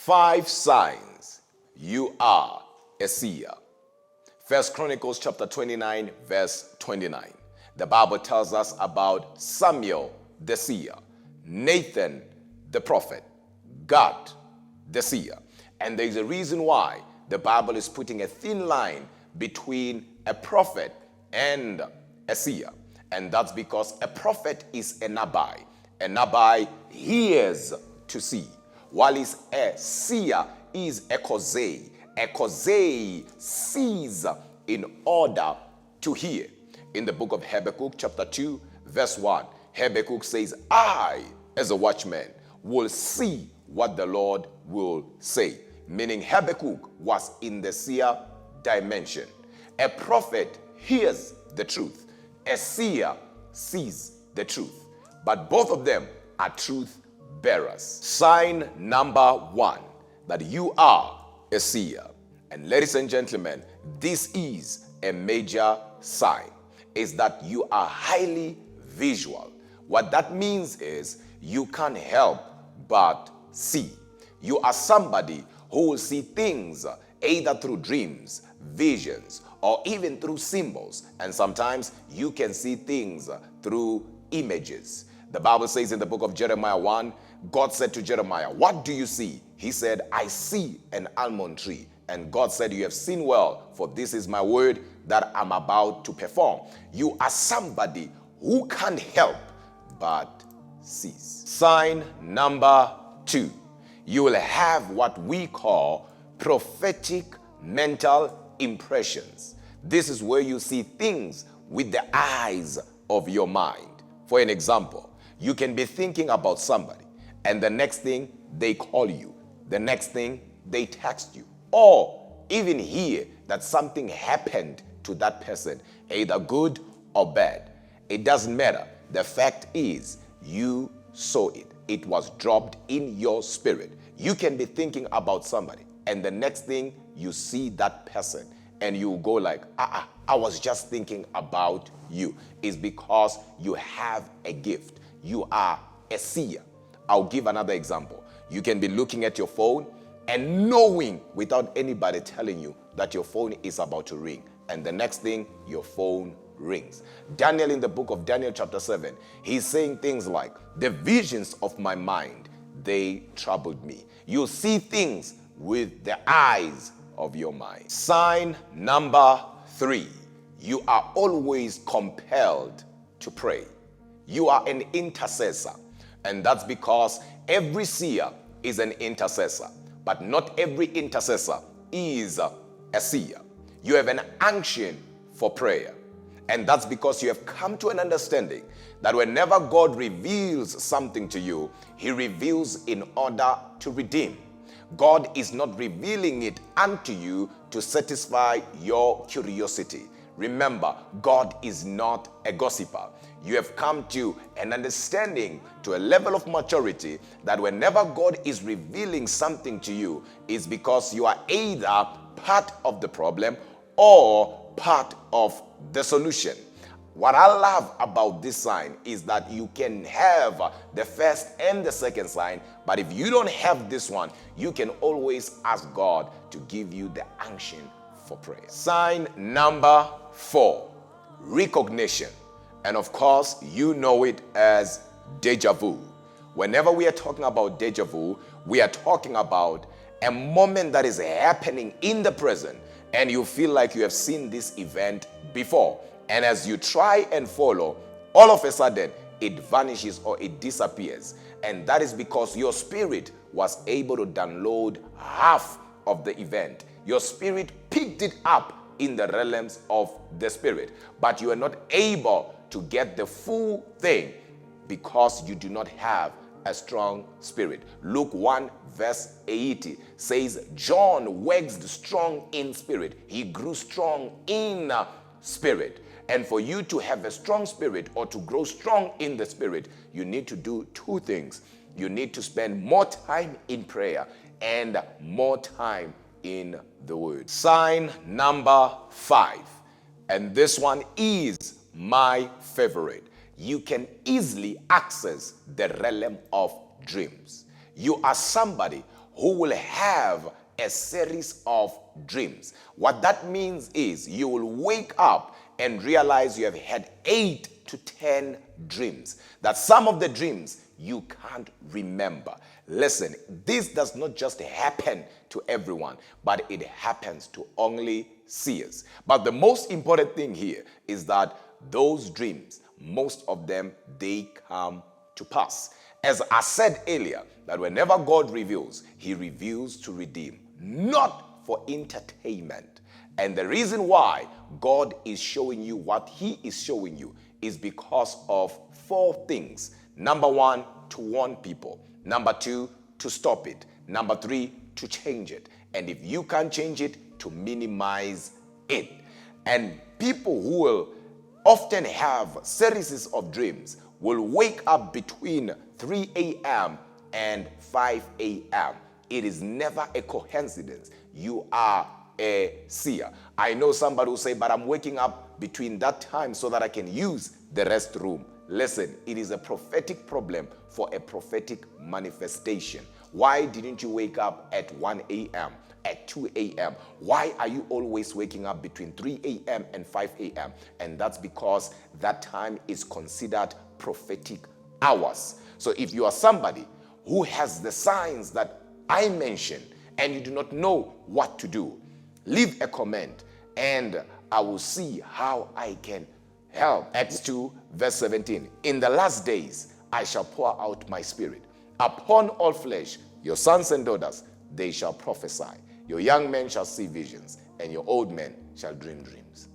5 signs you are a seer. First Chronicles chapter 29 verse 29. The Bible tells us about Samuel the seer, Nathan the prophet, Gad the seer. And there is a reason why the Bible is putting a thin line between a prophet and a seer. And that's because a prophet is a nabai. A nabai hears to see, while a seer is a kosei. A kosei sees in order to hear. In the book of Habakkuk chapter 2 verse 1, Habakkuk says, I, as a watchman, will see what the Lord will say. Meaning Habakkuk was in the seer dimension. A prophet hears the truth. A seer sees the truth. But both of them are truth bearers. Sign number 1, that you are a seer. And ladies and gentlemen, this is a major sign, is that you are highly visual. What that means is you can't help but see. You are somebody who will see things either through dreams, visions, or even through symbols. And sometimes you can see things through images. The Bible says in the book of Jeremiah 1, God said to Jeremiah, what do you see? He said, I see an almond tree. And God said, you have seen well, for this is my word that I'm about to perform. You are somebody who can't help but sees. Sign number 2, you will have what we call prophetic mental impressions. This is where you see things with the eyes of your mind. For an example, you can be thinking about somebody, and the next thing they call you, the next thing they text you, or even hear that something happened to that person, either good or bad. It doesn't matter. The fact is, you saw it. It was dropped in your spirit. You can be thinking about somebody, and the next thing you see that person, and you go like, I was just thinking about you. It's because you have a gift. You are a seer. I'll give another example. You can be looking at your phone and knowing without anybody telling you that your phone is about to ring. And the next thing, your phone rings. Daniel, in the book of Daniel chapter 7, he's saying things like, the visions of my mind, they troubled me. You see things with the eyes of your mind. Sign number 3, you are always compelled to pray. You are an intercessor. And that's because every seer is an intercessor. But not every intercessor is a seer. You have an unction for prayer. And that's because you have come to an understanding that whenever God reveals something to you, he reveals in order to redeem. God is not revealing it unto you to satisfy your curiosity. Remember, God is not a gossiper. You have come to an understanding, to a level of maturity, that whenever God is revealing something to you, it's because you are either part of the problem or part of the solution. What I love about this sign is that you can have the first and the second sign, but if you don't have this one, you can always ask God to give you the unction for prayer. Sign number 4, recognition. And of course, you know it as deja vu. Whenever we are talking about deja vu, we are talking about a moment that is happening in the present, and you feel like you have seen this event before. And as you try and follow, all of a sudden, it vanishes or it disappears. And that is because your spirit was able to download half of the event. Your spirit picked it up in the realms of the spirit, but you are not able to get the full thing because you do not have a strong spirit. Luke 1 verse 80 says, John waxed strong in spirit. He grew strong in spirit. And for you to have a strong spirit or to grow strong in the spirit, you need to do 2 things. You need to spend more time in prayer and more time in the word. Sign number 5, and this one is my favorite. You can easily access the realm of dreams. You are somebody who will have a series of dreams. What that means is you will wake up and realize you have had 8 to 10 dreams. That some of the dreams you can't remember. Listen, this does not just happen to everyone, but it happens to only seers. But the most important thing here is that those dreams, most of them, they come to pass. As I said earlier, that whenever God reveals, he reveals to redeem, not for entertainment. And the reason why God is showing you what he is showing you is because of 4 things. Number 1, to warn people. Number 2, to stop it. Number 3, to change it. And if you can't change it, to minimize it. And people who will often have series of dreams will wake up between 3 a.m. and 5 a.m. It is never a coincidence. You are a seer. I know somebody will say, but I'm waking up between that time so that I can use the restroom. Listen, it is a prophetic problem for a prophetic manifestation. Why didn't you wake up at 1 a.m., at 2 a.m.? Why are you always waking up between 3 a.m. and 5 a.m.? And that's because that time is considered prophetic hours. So if you are somebody who has the signs that I mentioned and you do not know what to do, leave a comment and I will see how I can help. Acts 2 verse 17. In the last days I shall pour out my spirit upon all flesh. Your sons and daughters, they shall prophesy. Your young men shall see visions, and your old men shall dream dreams.